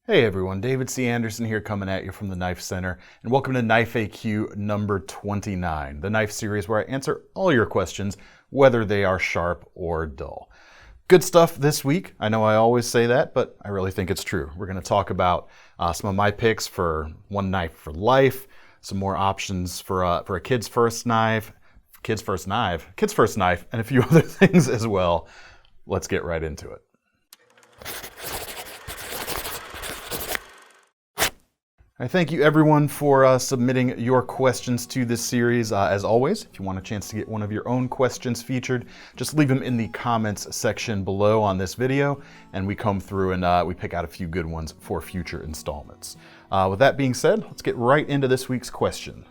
Hey everyone, David C. Anderson here coming at you from the Knife Center, and welcome to Knife AQ number 29, the knife series where I answer all your questions, whether they are sharp or dull. Good stuff this week. I know I always say that, but I really think it's true. We're going to talk about some of my picks for one knife for life, some more options for a kid's first knife, and a few other things as well. Let's get right into it. I thank you everyone for submitting your questions to this series. As always, if you want a chance to get one of your own questions featured, just leave them in the comments section below on this video, and we come through and we pick out a few good ones for future installments. With that being said, let's get right into this week's questions.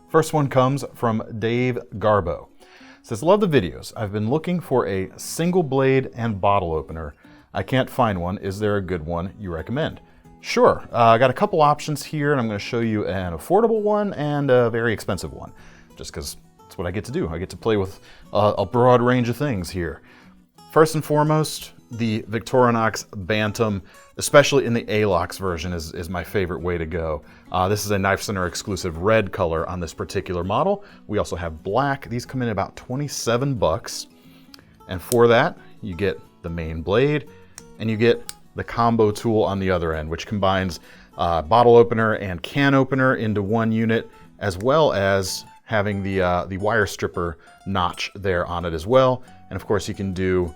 First one comes from Dave Garbo. It says, love the videos. I've been looking for a single blade and bottle opener. I can't find one. Is there a good one you recommend? Sure, I got a couple options here, and I'm going to show you an affordable one and a very expensive one, just because that's what I get to do. I get to play with a broad range of things here. First and foremost, the Victorinox Bantam, especially in the ALOX version, is my favorite way to go. This is a Knife Center exclusive red color on this particular model. We also have black. These come in about 27 bucks, and for that, you get the main blade, and you get the combo tool on the other end, which combines bottle opener and can opener into one unit, as well as having the wire stripper notch there on it as well. And of course you can do,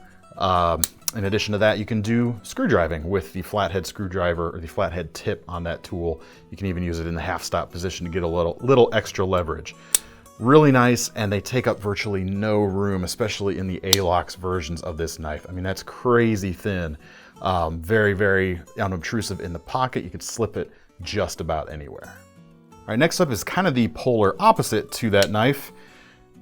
in addition to that, you can do screw driving with the flathead screwdriver or the flathead tip on that tool. You can even use it in the half stop position to get a little extra leverage. Really nice, and they take up virtually no room, especially in the ALOX versions of this knife. I mean, that's crazy thin. Very, very unobtrusive in the pocket. You could slip it just about anywhere. All right, next up is kind of the polar opposite to that knife,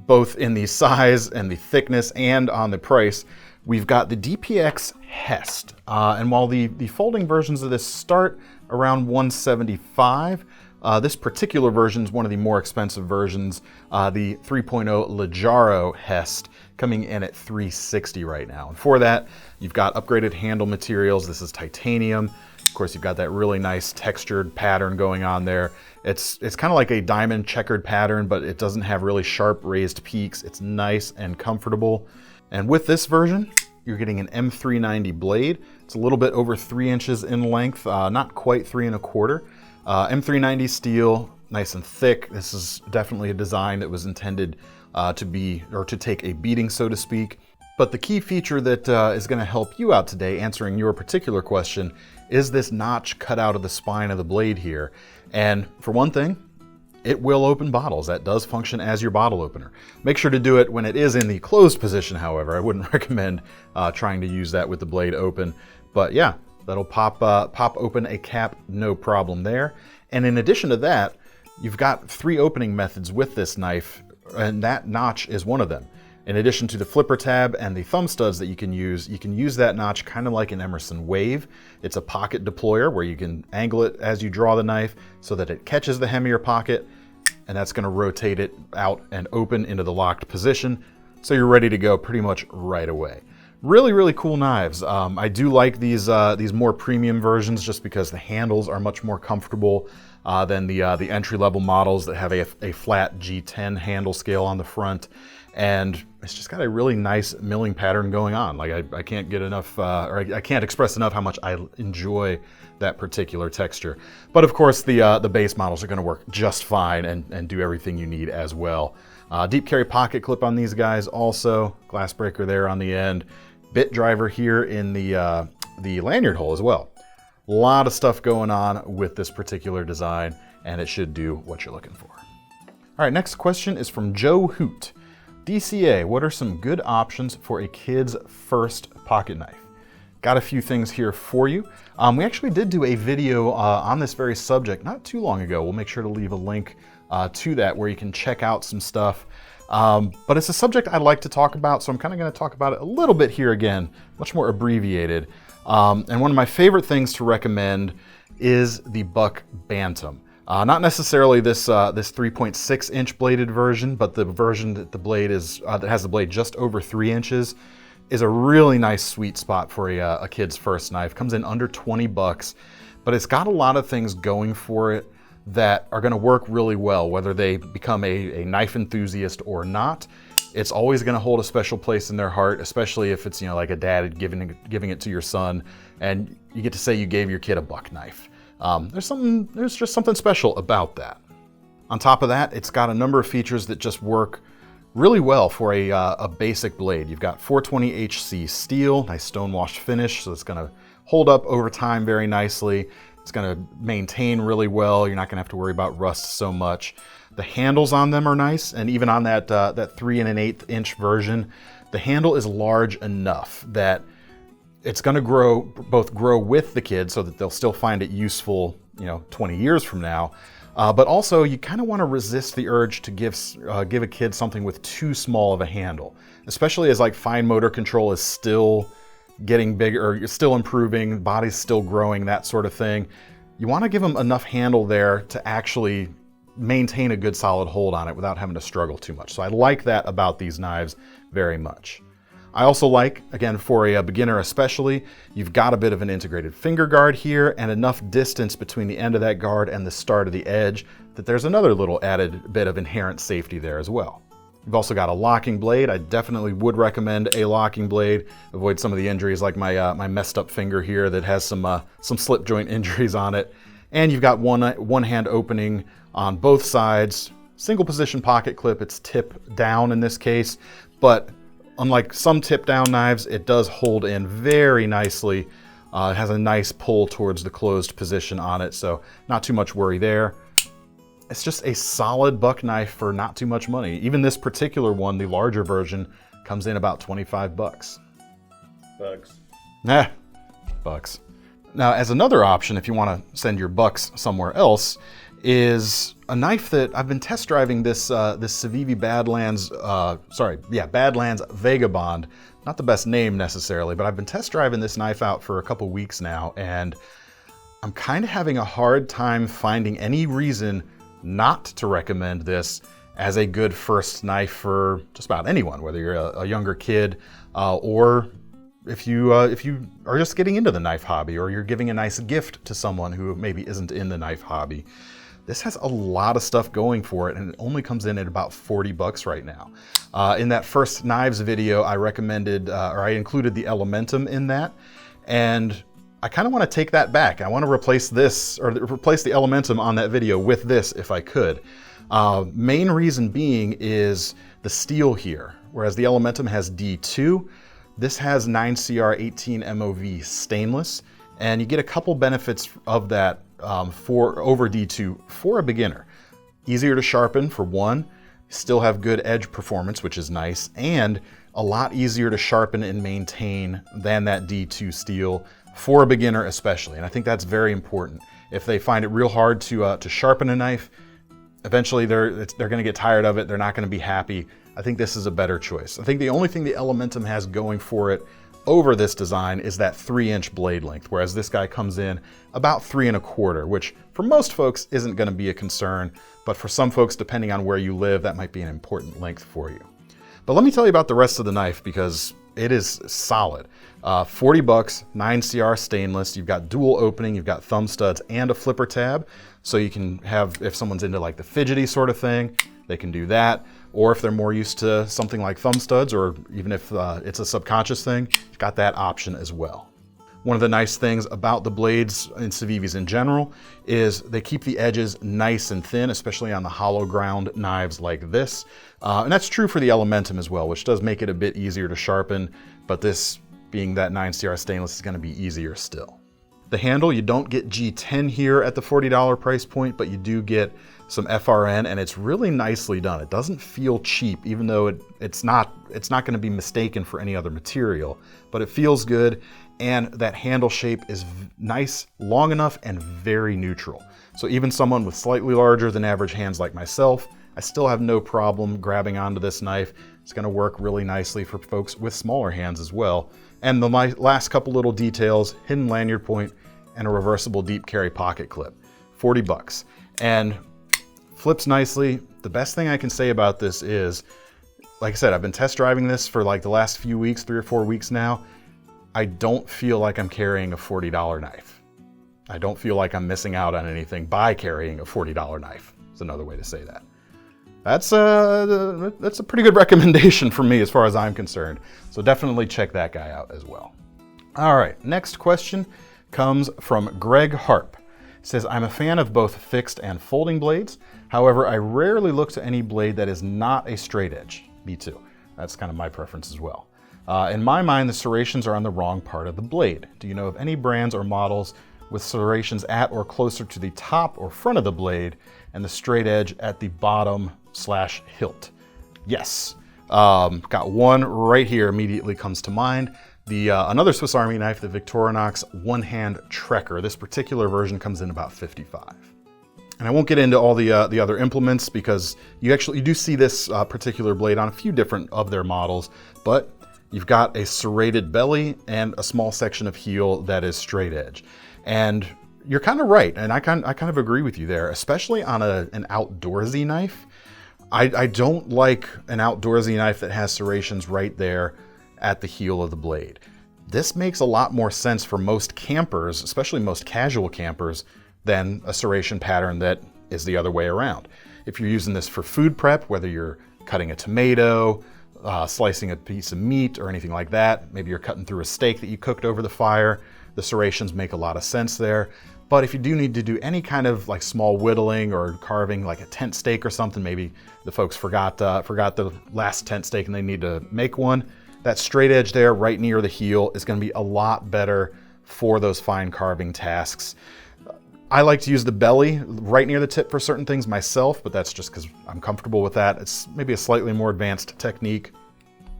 both in the size and the thickness and on the price. We've got the DPX Hest. And while the folding versions of this start around $175, this particular version is one of the more expensive versions, the 3.0 Leggero Hest, coming in at $360 right now. And for that, you've got upgraded handle materials. This is titanium. Of course, you've got that really nice textured pattern going on there. It's kind of like a diamond checkered pattern, but it doesn't have really sharp raised peaks. It's nice and comfortable. And with this version, you're getting an M390 blade. It's a little bit over 3 inches in length, not quite 3 1/4. M390 steel, nice and thick. This is definitely a design that was intended to take a beating, so to speak. But the key feature that is going to help you out today, answering your particular question, is this notch cut out of the spine of the blade here. And for one thing, it will open bottles. That does function as your bottle opener. Make sure to do it when it is in the closed position, however. I wouldn't recommend trying to use that with the blade open. But yeah, that'll pop open a cap, no problem there. And in addition to that, you've got 3 opening methods with this knife, and that notch is one of them. In addition to the flipper tab and the thumb studs that you can use that notch kind of like an Emerson Wave. It's a pocket deployer where you can angle it as you draw the knife so that it catches the hem of your pocket, and that's going to rotate it out and open into the locked position, so you're ready to go pretty much right away. Really, really cool knives. I do like these more premium versions just because the handles are much more comfortable than the entry-level models that have a flat G10 handle scale on the front. And it's just got a really nice milling pattern going on. Like I can't get enough, I can't express enough how much I enjoy that particular texture. But of course, the base models are going to work just fine and do everything you need as well. Deep carry pocket clip on these guys also, glass breaker there on the end, bit driver here in the lanyard hole as well. A lot of stuff going on with this particular design, and it should do what you're looking for. All right, next question is from Joe Hoot. DCA, what are some good options for a kid's first pocket knife? Got a few things here for you. We actually did do a video on this very subject not too long ago. We'll make sure to leave a link to that where you can check out some stuff. But it's a subject I like to talk about, so I'm kind of going to talk about it a little bit here again, much more abbreviated. And one of my favorite things to recommend is the Buck Bantam. Not necessarily this 3.6 inch bladed version, but the version that that has the blade just over 3 inches. is a really nice sweet spot for a kid's first knife. Comes in under 20 bucks, but it's got a lot of things going for it that are gonna work really well, whether they become a knife enthusiast or not. It's always gonna hold a special place in their heart, especially if it's, you know, like a dad giving it to your son, and you get to say you gave your kid a buck knife. There's just something special about that. On top of that, it's got a number of features that just work really well for a basic blade. You've got 420HC steel, nice stone-washed finish, so it's gonna hold up over time very nicely. It's gonna maintain really well. You're not gonna have to worry about rust so much. The handles on them are nice, and even on that 3 1/8 inch version, the handle is large enough that it's gonna both grow with the kid so that they'll still find it useful, you know, 20 years from now. But also, you kind of want to resist the urge to give a kid something with too small of a handle, especially as like fine motor control is still getting bigger, or you're still improving, body's still growing, that sort of thing. You want to give them enough handle there to actually maintain a good solid hold on it without having to struggle too much. So I like that about these knives very much. I also like, again, for a beginner especially, you've got a bit of an integrated finger guard here and enough distance between the end of that guard and the start of the edge that there's another little added bit of inherent safety there as well. You've also got a locking blade. I definitely would recommend a locking blade. Avoid some of the injuries like my messed up finger here that has some slip joint injuries on it. And you've got one hand opening on both sides. Single position pocket clip, it's tip down in this case, but unlike some tip down knives, it does hold in very nicely. It has a nice pull towards the closed position on it, so not too much worry there. It's just a solid buck knife for not too much money. Even this particular one, the larger version, comes in about 25 bucks. Bucks. Bucks. Now, as another option, if you want to send your bucks somewhere else, is a knife that I've been test driving this Civivi Badlands Vagabond. Not the best name necessarily, but I've been test driving this knife out for a couple weeks now, and I'm kind of having a hard time finding any reason not to recommend this as a good first knife for just about anyone, whether you're a younger kid or if you are just getting into the knife hobby, or you're giving a nice gift to someone who maybe isn't in the knife hobby. This has a lot of stuff going for it, and it only comes in at about 40 bucks right now. In that first knives video, I recommended, or I included the Elementum in that, and I kind of want to take that back. I want to replace this, or replace the Elementum on that video with this if I could. Main reason being is the steel here. Whereas the Elementum has D2, this has 9CR 18 MOV stainless, and you get a couple benefits of that over D2 for a beginner. Easier to sharpen for one, still have good edge performance, which is nice, and a lot easier to sharpen and maintain than that D2 steel for a beginner especially. And I think that's very important. If they find it real hard to sharpen a knife, eventually they're going to get tired of it. They're not going to be happy. I think this is a better choice. I think the only thing the Elementum has going for it over this design is that 3-inch blade length, whereas this guy comes in about 3 1/4, which for most folks isn't going to be a concern, but for some folks, depending on where you live, that might be an important length for you. But let me tell you about the rest of the knife, because it is solid. 40 bucks, 9CR stainless. You've got dual opening, you've got thumb studs and a flipper tab. So you can have, if someone's into like the fidgety sort of thing, they can do that. Or if they're more used to something like thumb studs, or even if it's a subconscious thing, you've got that option as well. One of the nice things about the blades in Civivis in general is they keep the edges nice and thin, especially on the hollow ground knives like this. And that's true for the Elementum as well, which does make it a bit easier to sharpen, but this being that 9CR stainless is going to be easier still. The handle, you don't get G10 here at the $40 price point, but you do get some FRN, and it's really nicely done. It doesn't feel cheap, even though it's not going to be mistaken for any other material, but it feels good, and that handle shape is nice, long enough, and very neutral. So even someone with slightly larger than average hands like myself, I still have no problem grabbing onto this knife. It's going to work really nicely for folks with smaller hands as well. And the last couple little details, hidden lanyard point and a reversible deep carry pocket clip, 40 bucks. And flips nicely. The best thing I can say about this is like I said, I've been test driving this for like the last few weeks, 3 or 4 weeks now. I don't feel like I'm carrying a $40 knife. I don't feel like I'm missing out on anything by carrying a $40 knife. It's another way to say that. That's a pretty good recommendation for me as far as I'm concerned. So definitely check that guy out as well. All right, next question comes from Greg Harp. It says, I'm a fan of both fixed and folding blades. However, I rarely look to any blade that is not a straight edge. Me too. That's kind of my preference as well. In my mind, the serrations are on the wrong part of the blade. Do you know of any brands or models with serrations at or closer to the top or front of the blade and the straight edge at the bottom/hilt? Yes. Got one right here immediately comes to mind. Another Swiss Army knife, the Victorinox one-hand Trekker. This particular version comes in about 55. And I won't get into all the other implements because you do see this particular blade on a few different of their models, but you've got a serrated belly and a small section of heel that is straight edge. And you're kind of right, and I kind of agree with you there, especially on an outdoorsy knife. I don't like an outdoorsy knife that has serrations right there at the heel of the blade. This makes a lot more sense for most campers, especially most casual campers, than a serration pattern that is the other way around. If you're using this for food prep, whether you're cutting a tomato, slicing a piece of meat or anything like that, maybe you're cutting through a steak that you cooked over the fire, the serrations make a lot of sense there. But if you do need to do any kind of like small whittling or carving, like a tent stake or something, maybe the folks forgot the last tent stake and they need to make one, that straight edge there right near the heel is going to be a lot better for those fine carving tasks. I like to use the belly right near the tip for certain things myself, but that's just because I'm comfortable with that. It's maybe a slightly more advanced technique,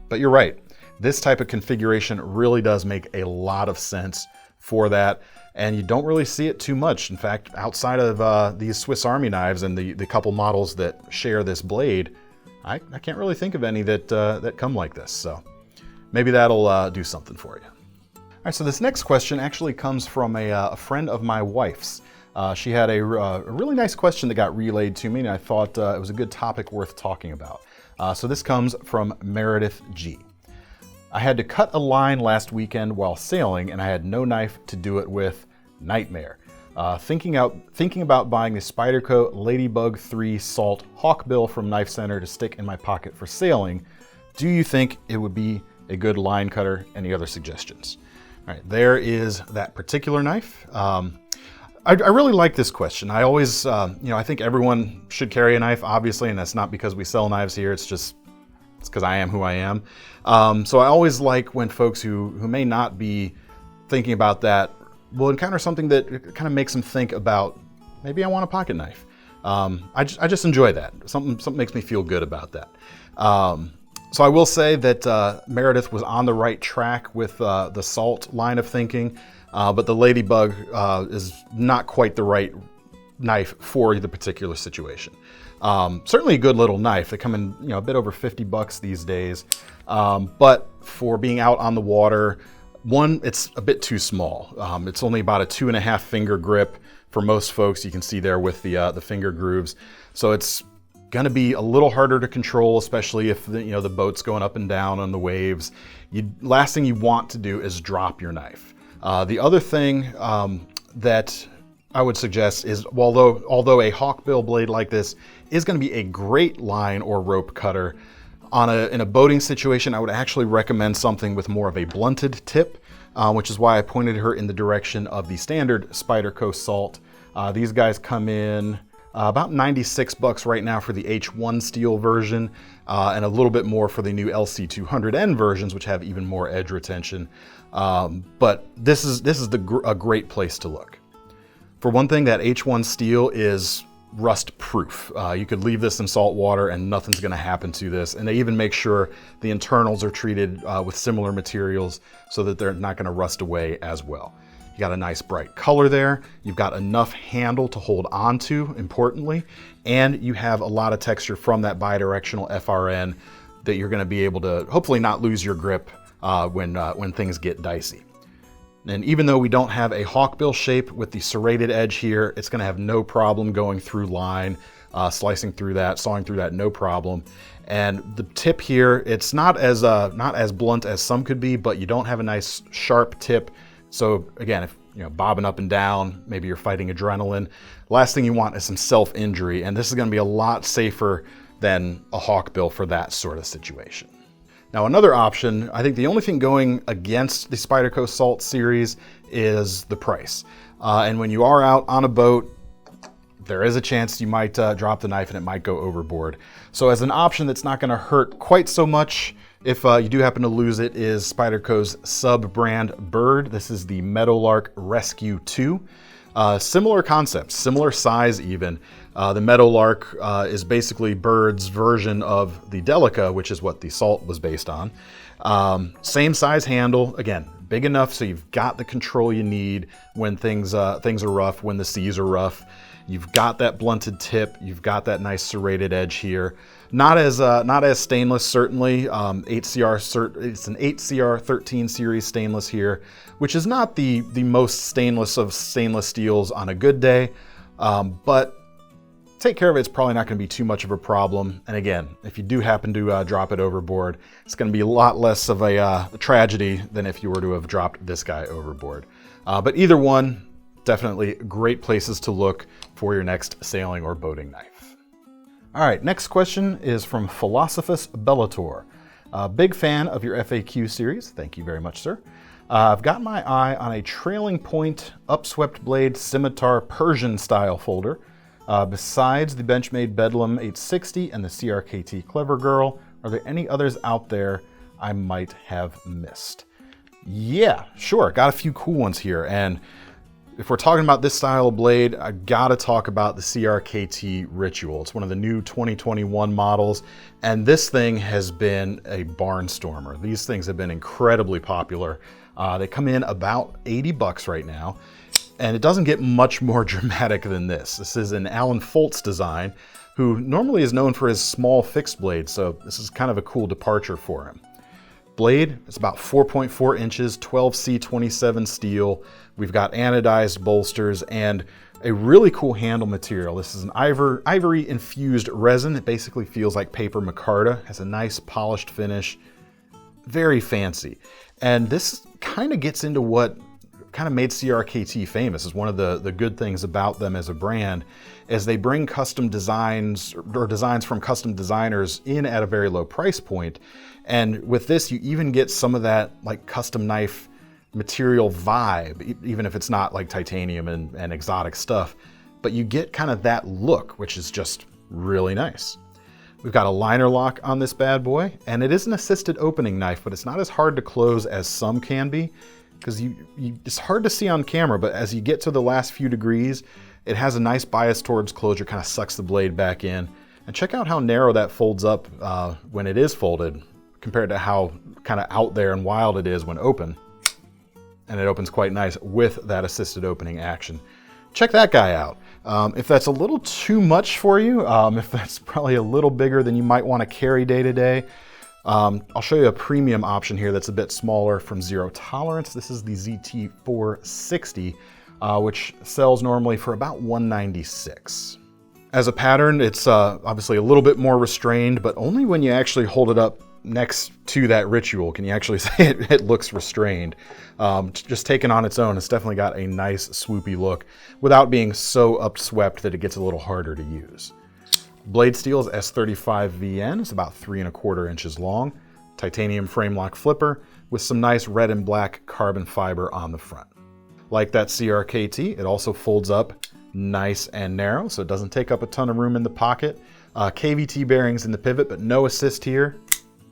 but you're right. This type of configuration really does make a lot of sense for that, and you don't really see it too much. In fact, outside of these Swiss Army knives and the couple models that share this blade, I can't really think of any that come like this, so maybe that'll do something for you. All right, so this next question actually comes from a friend of my wife's. She had a really nice question that got relayed to me, and I thought it was a good topic worth talking about. So this comes from Meredith G. I had to cut a line last weekend while sailing, and I had no knife to do it with. Nightmare. Thinking about buying the Spyderco Ladybug 3 Salt Hawkbill from KnifeCenter to stick in my pocket for sailing. Do you think it would be a good line cutter? Any other suggestions? All right, there is that particular knife. I really like this question. I always, I think everyone should carry a knife, obviously, and that's not because we sell knives here. It's because I am who I am. So I always like when folks who may not be thinking about that will encounter something that kind of makes them think about, maybe I want a pocket knife. I just enjoy that. Something makes me feel good about that. So I will say that Meredith was on the right track with the Salt line of thinking. But the Ladybug is not quite the right knife for the particular situation. Certainly a good little knife. They come in a bit over $50 these days. But for being out on the water, one, it's a bit too small. It's only about a 2.5 finger grip for most folks. You can see there with the finger grooves. So it's going to be a little harder to control, especially if the boat's going up and down on the waves. Last thing you want to do is drop your knife. The other thing that I would suggest is, although a hawkbill blade like this is going to be a great line or rope cutter, in a boating situation, I would actually recommend something with more of a blunted tip, which is why I pointed her in the direction of the standard Spyderco Salt. These guys come in about $96 right now for the H1 steel version, and a little bit more for the new LC200N versions, which have even more edge retention. But this is a great place to look. For one thing, that H1 steel is rust proof. You could leave this in salt water and nothing's going to happen to this. And they even make sure the internals are treated with similar materials so that they're not going to rust away as well. You got a nice bright color there. You've got enough handle to hold onto, importantly, and you have a lot of texture from that bidirectional FRN that you're going to be able to hopefully not lose your grip when things get dicey. And even though we don't have a hawkbill shape with the serrated edge here, it's going to have no problem going through line. slicing through that, sawing through that, no problem. And the tip here, it's not as blunt as some could be, but you don't have a nice sharp tip. So again, if bobbing up and down, maybe you're fighting adrenaline, last thing you want is some self-injury, and this is going to be a lot safer than a hawkbill for that sort of situation. Now another option, I think the only thing going against the Spyderco Salt series is the price. And when you are out on a boat, there is a chance you might drop the knife and it might go overboard. So as an option that's not going to hurt quite so much if you do happen to lose it, is Spyderco's sub-brand bird. This is the Meadowlark Rescue 2. Similar concept, similar size even. The Meadowlark is basically Bird's version of the Delica, which is what the Salt was based on. Same size handle, again, big enough so you've got the control you need when things are rough, when the seas are rough. You've got that blunted tip, you've got that nice serrated edge here. Not as stainless, certainly. 8CR, it's an 8CR13 series stainless here, which is not the most stainless of stainless steels on a good day, but take care of it, it's probably not going to be too much of a problem. And again, if you do happen to drop it overboard, it's going to be a lot less of a tragedy than if you were to have dropped this guy overboard. But either one, definitely great places to look for your next sailing or boating knife. All right, next question is from Philosophus Bellator. Big fan of your FAQ series. Thank you very much, sir. I've got my eye on a trailing point, upswept blade scimitar Persian style folder. Besides the Benchmade Bedlam 860 and the CRKT Clever Girl, are there any others out there I might have missed? Yeah, sure, got a few cool ones here. And if we're talking about this style of blade, I gotta talk about the CRKT Ritual. It's one of the new 2021 models, and this thing has been a barnstormer. These things have been incredibly popular. They come in about 80 bucks right now, and it doesn't get much more dramatic than this. This is an Alan Foltz design, who normally is known for his small fixed blade, so this is kind of a cool departure for him. Blade, it's about 4.4 inches, 12C27 steel. We've got anodized bolsters and a really cool handle material. This is an ivory infused resin. It basically feels like paper micarta, has a nice polished finish, very fancy. And this kind of gets into what kind of made CRKT famous. Is one of the good things about them as a brand, is they bring custom designs or designs from custom designers in at a very low price point. And with this, you even get some of that like custom knife material vibe, even if it's not like titanium and exotic stuff, but you get kind of that look, which is just really nice. We've got a liner lock on this bad boy, and it is an assisted opening knife, but it's not as hard to close as some can be, because it's hard to see on camera, but as you get to the last few degrees, it has a nice bias towards closure, kind of sucks the blade back in. And check out how narrow that folds up when it is folded, compared to how kind of out there and wild it is when open. And it opens quite nice with that assisted opening action. Check that guy out. If that's a little too much for you, if that's probably a little bigger than you might want to carry day to day, I'll show you a premium option here that's a bit smaller from Zero Tolerance. This is the ZT460, which sells normally for about $196. As a pattern, it's obviously a little bit more restrained, but only when you actually hold it up next to that Ritual can you actually say it looks restrained. Just taken on its own, it's definitely got a nice swoopy look without being so upswept that it gets a little harder to use. Blade steel is S35VN, it's about 3¼ inches long. Titanium frame lock flipper with some nice red and black carbon fiber on the front. Like that CRKT, it also folds up nice and narrow, so it doesn't take up a ton of room in the pocket. KVT bearings in the pivot, but no assist here,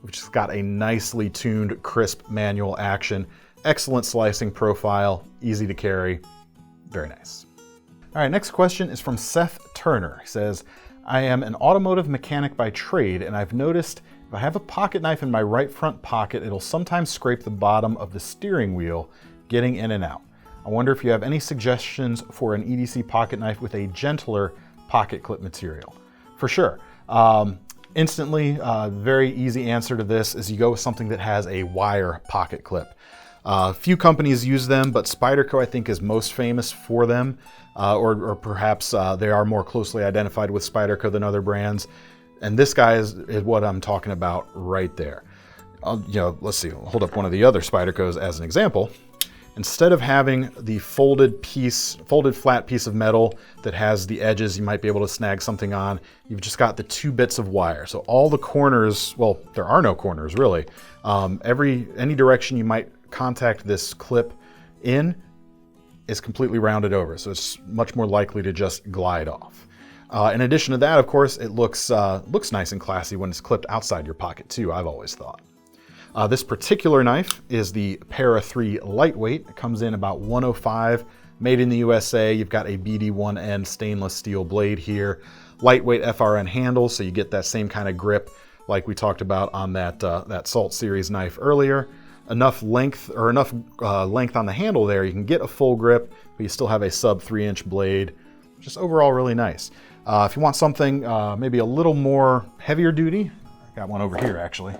which has got a nicely tuned, crisp manual action. Excellent slicing profile, easy to carry, very nice. All right, next question is from Seth Turner. He says, I am an automotive mechanic by trade, and I've noticed if I have a pocket knife in my right front pocket, it'll sometimes scrape the bottom of the steering wheel getting in and out. I wonder if you have any suggestions for an EDC pocket knife with a gentler pocket clip material. For sure. Instantly, very easy answer to this is you go with something that has a wire pocket clip. Few companies use them, but Spyderco I think is most famous for them, or perhaps they are more closely identified with Spyderco than other brands. And this guy is what I'm talking about right there. Let's see, I'll hold up one of the other Spydercos as an example. Instead of having the folded flat piece of metal that has the edges you might be able to snag something on, you've just got the 2 bits of wire. So all the corners, well, there are no corners really. Any direction you might contact this clip in is completely rounded over. So it's much more likely to just glide off. In addition to that, of course, it looks nice and classy when it's clipped outside your pocket too, I've always thought. This particular knife is the Para 3 Lightweight. It comes in about 105, made in the USA. You've got a BD1N stainless steel blade here, lightweight FRN handle, so you get that same kind of grip like we talked about on that Salt Series knife earlier. Enough length on the handle there, you can get a full grip, but you still have a sub 3-inch blade. Just overall really nice. If you want something maybe a little more heavier duty, I got one over here actually.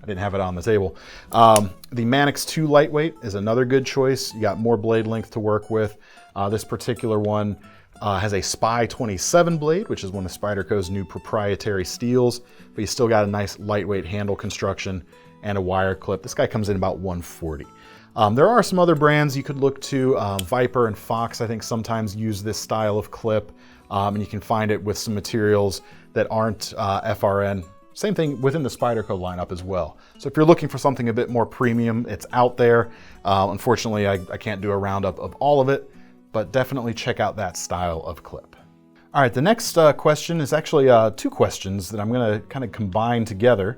I didn't have it on the table. The Manix 2 Lightweight is another good choice. You got more blade length to work with. This particular one has a Spy 27 blade, which is one of Spyderco's new proprietary steels, but you still got a nice lightweight handle construction and a wire clip. This guy comes in about 140. There are some other brands you could look to. Viper and Fox, I think, sometimes use this style of clip, and you can find it with some materials that aren't FRN. Same thing within the Spyderco lineup as well. So if you're looking for something a bit more premium, it's out there. Unfortunately, I can't do a roundup of all of it, but definitely check out that style of clip. All right, the next question is actually 2 questions that I'm gonna kind of combine together.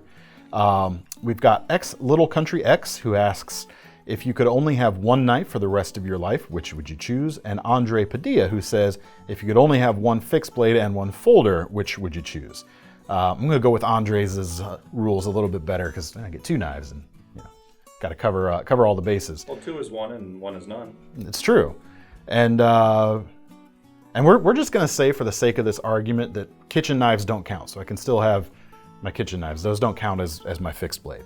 We've got Little Country X, who asks, if you could only have one knife for the rest of your life, which would you choose? And Andre Padilla, who says, if you could only have one fixed blade and one folder, which would you choose? I'm going to go with Andres' rules a little bit better because I get 2 knives and got to cover all the bases. Well, 2 is 1 and 1 is none. It's true, and we're just going to say for the sake of this argument that kitchen knives don't count, so I can still have my kitchen knives. Those don't count as my fixed blade.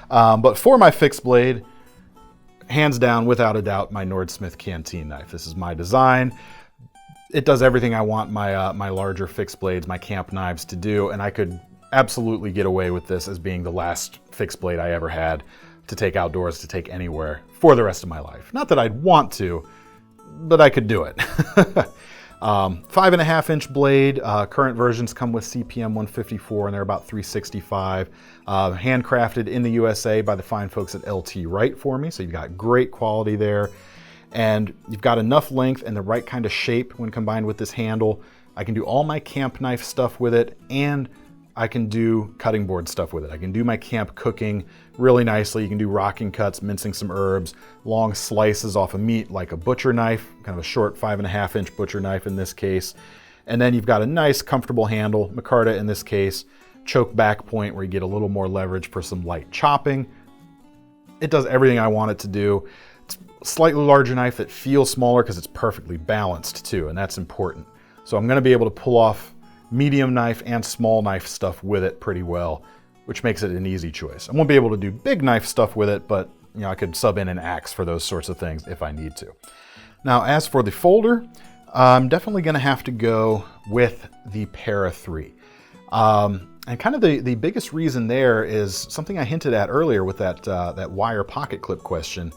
But for my fixed blade, hands down, without a doubt, my Nordsmith Canteen knife. This is my design. It does everything I want my larger fixed blades, my camp knives to do, and I could absolutely get away with this as being the last fixed blade I ever had to take outdoors, to take anywhere for the rest of my life. Not that I'd want to, but I could do it. 5.5-inch blade. Current versions come with CPM 154 and they're about 365. Handcrafted in the USA by the fine folks at LT Wright for me, so you've got great quality there. And you've got enough length and the right kind of shape when combined with this handle. I can do all my camp knife stuff with it, and I can do cutting board stuff with it. I can do my camp cooking really nicely. You can do rocking cuts, mincing some herbs, long slices off of meat like a butcher knife, kind of a short 5.5-inch butcher knife in this case. And then you've got a nice comfortable handle, micarta in this case, choke back point where you get a little more leverage for some light chopping. It does everything I want it to do. Slightly larger knife that feels smaller because it's perfectly balanced too, and that's important. So I'm going to be able to pull off medium knife and small knife stuff with it pretty well, which makes it an easy choice. I won't be able to do big knife stuff with it, but I could sub in an axe for those sorts of things if I need to. Now, as for the folder, I'm definitely going to have to go with the Para 3. And kind of the biggest reason there is something I hinted at earlier with that wire pocket clip question.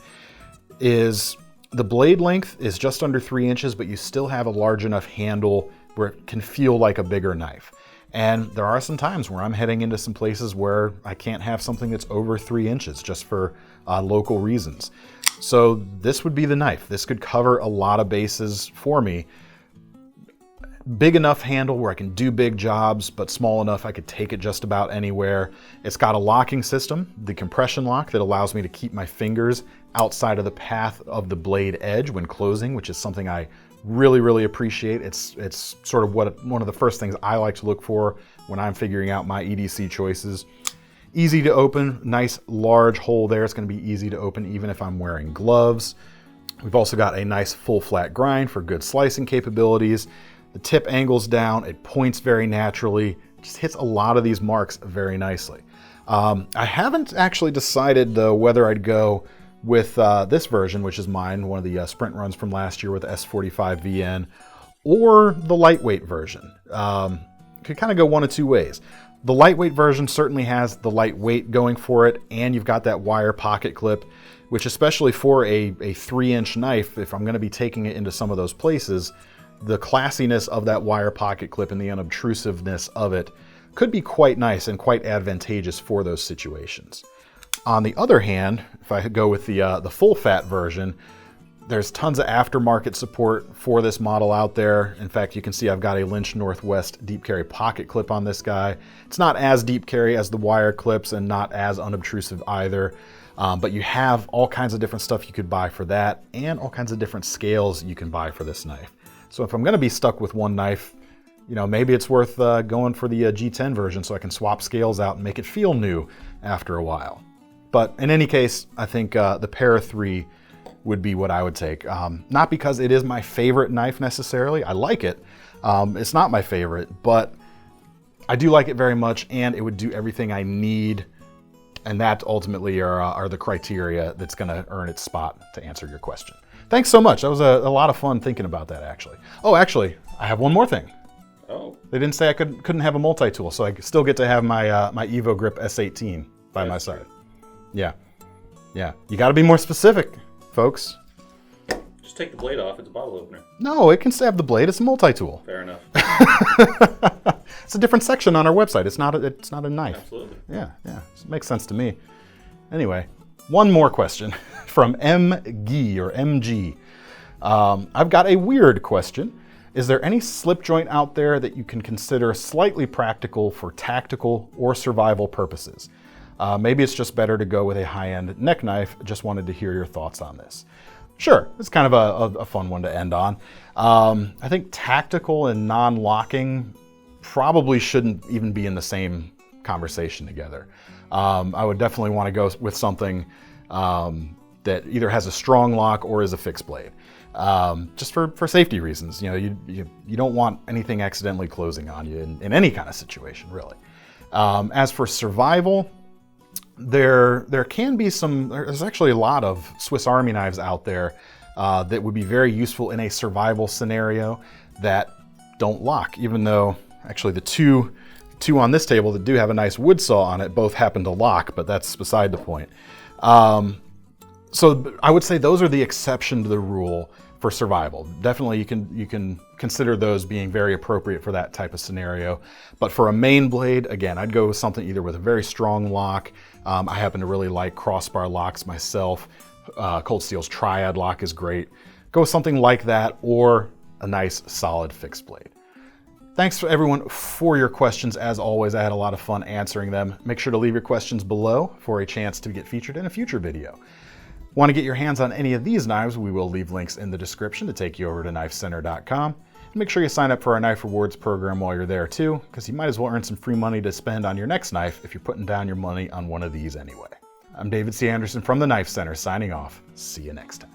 Is the blade length is just under 3 inches, but you still have a large enough handle where it can feel like a bigger knife. And there are some times where I'm heading into some places where I can't have something that's over 3 inches just for local reasons. So this would be the knife. This could cover a lot of bases for me. Big enough handle where I can do big jobs, but small enough I could take it just about anywhere. It's got a locking system, the compression lock, that allows me to keep my fingers outside of the path of the blade edge when closing, which is something I really, really appreciate. It's sort of one of the first things I like to look for when I'm figuring out my EDC choices. Easy to open, nice large hole there. It's going to be easy to open even if I'm wearing gloves. We've also got a nice full flat grind for good slicing capabilities. The tip angles down, it points very naturally, just hits a lot of these marks very nicely. I haven't actually decided though whether I'd go with this version, which is mine, one of the sprint runs from last year with S45 VN, or the lightweight version. Could kind of go one of two ways. The lightweight version certainly has the lightweight going for it, and you've got that wire pocket clip, which especially for a 3-inch knife, if I'm going to be taking it into some of those places, the classiness of that wire pocket clip and the unobtrusiveness of it could be quite nice and quite advantageous for those situations. On the other hand, if I go with the full fat version, there's tons of aftermarket support for this model out there. In fact, you can see I've got a Lynch Northwest deep carry pocket clip on this guy. It's not as deep carry as the wire clips and not as unobtrusive either, but you have all kinds of different stuff you could buy for that and all kinds of different scales you can buy for this knife. So if I'm gonna be stuck with one knife, maybe it's worth going for the G10 version so I can swap scales out and make it feel new after a while. But in any case, I think the Para 3 would be what I would take. Not because it is my favorite knife necessarily. I like it. It's not my favorite, but I do like it very much, and it would do everything I need. And that ultimately are the criteria that's going to earn its spot to answer your question. Thanks so much. That was a lot of fun thinking about that, actually. Oh, actually, I have one more thing. Oh. They didn't say I couldn't have a multi-tool, so I still get to have my my Evo Grip S18 by my side. Yeah. You got to be more specific, folks. Just take the blade off. It's a bottle opener. No, it can stab the blade. It's a multi-tool. Fair enough. It's a different section on our website. It's not a knife. Absolutely. Yeah. It makes sense to me. Anyway, one more question from MG. I've got a weird question. Is there any slip joint out there that you can consider slightly practical for tactical or survival purposes? Maybe it's just better to go with a high-end neck knife. Just wanted to hear your thoughts on this. Sure, it's kind of a fun one to end on. I think tactical and non-locking probably shouldn't even be in the same conversation together. I would definitely want to go with something that either has a strong lock or is a fixed blade. Just for safety reasons. You don't want anything accidentally closing on you in any kind of situation, really. As for survival, there can be there's actually a lot of Swiss Army knives out there that would be very useful in a survival scenario that don't lock, even though actually the two on this table that do have a nice wood saw on it both happen to lock, but that's beside the point. So I would say those are the exception to the rule for survival. Definitely you can consider those being very appropriate for that type of scenario. But for a main blade, again, I'd go with something either with a very strong lock. I happen to really like crossbar locks myself. Cold Steel's Triad lock is great. Go with something like that or a nice solid fixed blade. Thanks for everyone for your questions. As always, I had a lot of fun answering them. Make sure to leave your questions below for a chance to get featured in a future video. Want to get your hands on any of these knives? We will leave links in the description to take you over to KnifeCenter.com. And make sure you sign up for our Knife Rewards program while you're there too, because you might as well earn some free money to spend on your next knife if you're putting down your money on one of these anyway. I'm David C. Anderson from the Knife Center signing off. See you next time.